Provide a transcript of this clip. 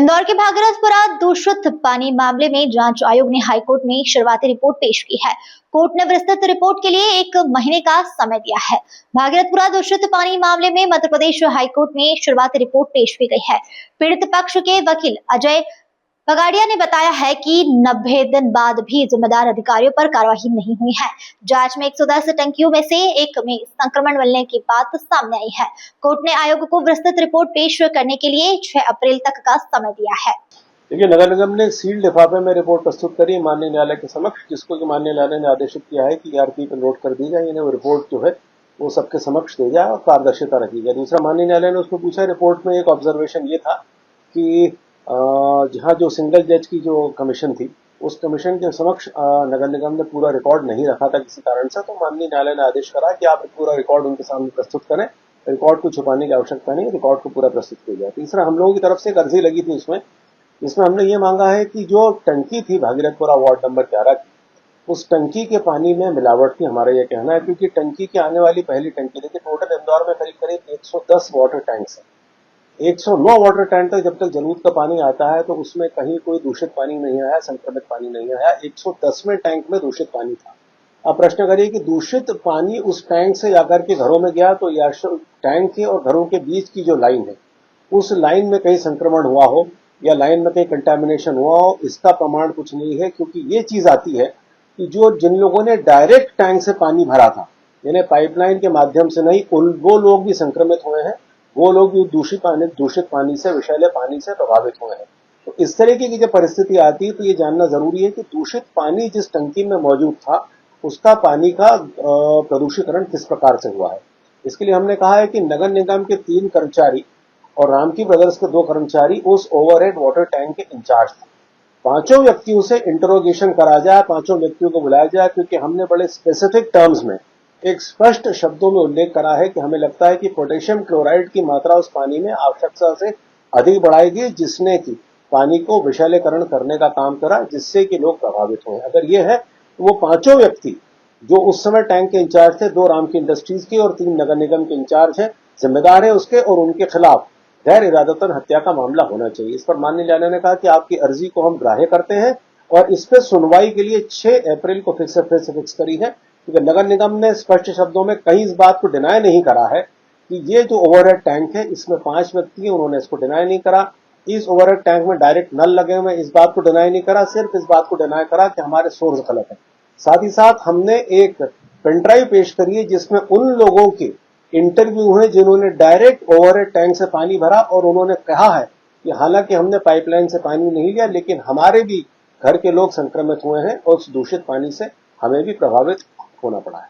इंदौर के भागीरथपुरा दूषित पानी मामले में जांच आयोग ने हाईकोर्ट में शुरुआती रिपोर्ट पेश की है। कोर्ट ने विस्तृत रिपोर्ट के लिए 1 महीने का समय दिया है। भागीरथपुरा दूषित पानी मामले में मध्य प्रदेश हाईकोर्ट में शुरुआती रिपोर्ट पेश की गई है। पीड़ित पक्ष के वकील अजय पगाड़िया ने बताया है कि 90 दिन बाद भी जिम्मेदार अधिकारियों पर कार्रवाई नहीं हुई है। जांच में 110 टंकियों में से एक में संक्रमण मिलने की बात सामने आई है। कोर्ट ने आयोग को विस्तृत रिपोर्ट पेश करने के लिए 6 अप्रैल तक का समय दिया है। देखिए, नगर निगम ने सील्ड लिफाफे में रिपोर्ट प्रस्तुत करी माननीय न्यायालय के समक्ष, जिसको कि माननीय न्यायालय ने आदेशित किया है कि ERP पर नोट कर दी जाए। इन्हें वो रिपोर्ट जो है वो सबके समक्ष दे जाए और पारदर्शिता रखी जाए। दूसरा, माननीय न्यायालय ने उसको पूछा, रिपोर्ट में एक ऑब्जर्वेशन ये था कि जहाँ जो सिंगल जज की जो कमीशन थी, उस कमीशन के समक्ष नगर निगम ने पूरा रिकॉर्ड नहीं रखा था किसी कारण से। तो माननीय न्यायालय ने आदेश करा कि आप पूरा रिकॉर्ड उनके सामने प्रस्तुत करें। रिकॉर्ड को छुपाने की आवश्यकता नहीं, रिकॉर्ड को पूरा प्रस्तुत किया जाए। तीसरा, हम लोगों की तरफ से एक अर्जी लगी थी इसमें हमने ये मांगा है कि जो टंकी थी भागीरथपुरा वार्ड नंबर 11 की, उस टंकी के पानी में मिलावट थी, हमारा ये कहना है। क्योंकि टंकी के आने वाली पहली टंकी, देखिए टोटल इंदौर में करीब करीब 110 वाटर टैंक्स है। 109 वाटर टैंक तक जब तक जलूद का पानी आता है तो उसमें कहीं कोई दूषित पानी नहीं आया, संक्रमित पानी नहीं आया। 110वें टैंक में दूषित पानी था। अब प्रश्न करिए कि दूषित पानी उस टैंक से जाकर के घरों में गया तो या टैंक के और घरों के बीच की जो लाइन है, उस लाइन में कहीं संक्रमण हुआ हो या लाइन में कहीं कंटामिनेशन हुआ हो, इसका प्रमाण कुछ नहीं है। क्योंकि ये चीज आती है कि जिन लोगों ने डायरेक्ट टैंक से पानी भरा था, यानी पाइपलाइन के माध्यम से नहीं, वो लोग भी संक्रमित हुए हैं। वो लोग भी दूषित पानी से, विषैले पानी से प्रभावित हुए हैं। तो इस तरीके की जब परिस्थिति आती है तो ये जानना जरूरी है कि दूषित पानी जिस टंकी में मौजूद था, उसका पानी का प्रदूषीकरण किस प्रकार से हुआ है। इसके लिए हमने कहा है कि नगर निगम के 3 कर्मचारी और रामकी ब्रदर्स के 2 कर्मचारी उस ओवरहेड वाटर टैंक के इंचार्ज थे। 5 व्यक्तियों से इंटरोगेशन करा जाए, 5 व्यक्तियों को बुलाया जाए। क्योंकि हमने बड़े स्पेसिफिक टर्म्स में, एक स्पष्ट शब्दों में उल्लेख करा है कि हमें लगता है कि पोटेशियम क्लोराइड की मात्रा उस पानी में आवश्यकता से अधिक बढ़ाई गई, जिसने कि पानी को विषैलीकरण करने का काम करा, जिससे कि लोग प्रभावित हुए। अगर ये है तो वो 5 व्यक्ति जो उस समय टैंक के इंचार्ज थे, 2 रामकी इंडस्ट्रीज के और 3 नगर निगम के इंचार्ज हैं, जिम्मेदार है उसके, और उनके खिलाफ गैर इरादतन हत्या का मामला होना चाहिए। इस पर माननीय न्यायालय ने कहा कि आपकी अर्जी को हम ग्राह्य करते हैं और इस पर सुनवाई के लिए 6 अप्रैल को फिक्स करी है। क्योंकि नगर निगम ने स्पष्ट शब्दों में कहीं इस बात को डिनाई नहीं करा है कि ये जो ओवरहेड टैंक है इसमें 5 व्यक्ति हैं, उन्होंने इसको डिनाई नहीं करा। इस ओवरहेड टैंक में डायरेक्ट नल लगे हुए, इस बात को डिनाई नहीं करा। सिर्फ इस बात को डिनाई करा कि हमारे सोर्स गलत है। साथ ही साथ हमने एक पेनड्राइव पेश करी है जिसमें उन लोगों के इंटरव्यू है जिन्होंने डायरेक्ट ओवरहेड टैंक से पानी भरा और उन्होंने कहा है कि हालांकि हमने पाइपलाइन से पानी नहीं लिया, लेकिन हमारे भी घर के लोग संक्रमित हुए हैं और उस दूषित पानी से हमें भी प्रभावित होना पड़ा है।